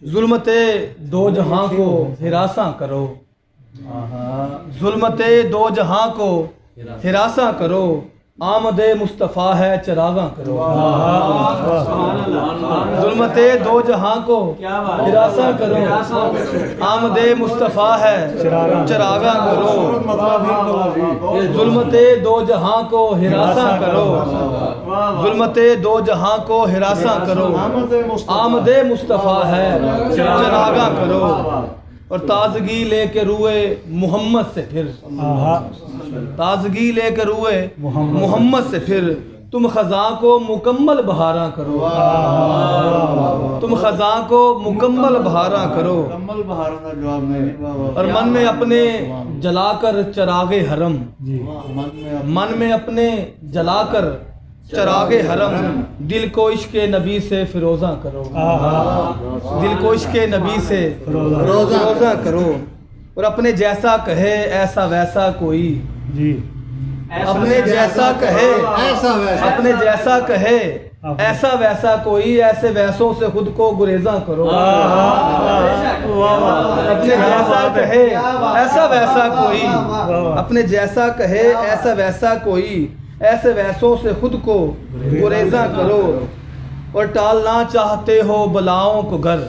जुल्मते दो जहां को हिरासा करो, जुल्मते दो जहां को हिरासा करो, आमदे मुस्तफ़ा है चरागा करो। जुल्मते दो जहां को हिरासा करो, आमदे मुस्तफ़ा है चरागा करो। जुल्मते दो जहां को हिरासा करो, जुल्मते दो जहां को हिरासा करो, आमदे मुस्तफ़ा है चरागा करो। और ताजगी लेके रुए मोहम्मद से फिर, ताजगी लेकर रुए मोहम्मद से फिर, तुम खजा को मुकम्मल बहारा करो, तुम खजा को मुकम्मल बहारा करो। और मन में अपने जलाकर चरागे हरम, मन में अपने जलाकर चरागे हरम, दिल को इश्क़ नबी से फिरोज़ा करो, दिल को इश्क़ नबी से फिरोज़ा करो। और अपने जैसा कहे ऐसा वैसा कोई जी, अपने जैसा कहे ऐसा वैसा, अपने जैसा कहे ऐसा वैसा कोई, ऐसे वैसों से खुद को गुरेजा करो। अपने जैसा कहे ऐसा वैसा कोई, अपने जैसा कहे ऐसा वैसा कोई, ऐसे वैसों से खुद को गुरेजा करो। और टालना चाहते हो बलाओं को घर,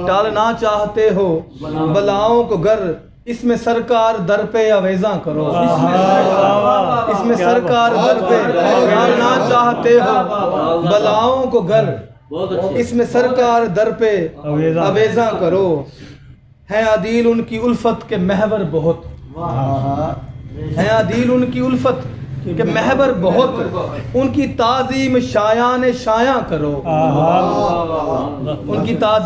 टालना चाहते हो बलाओं को घर, इसमें सरकार दर पे अवेजा करो, इसमें सरकार दर पे। टालना चाहते हो बलाओं को घर, इसमें सरकार दर पे अवेजा करो। है अदील उनकी उल्फत के महवर बहुत, है अदील उनकी उल्फत कि महबर बहुत, उनकी ताज़ीम शायान शाया करो, उनकी ताज़ीम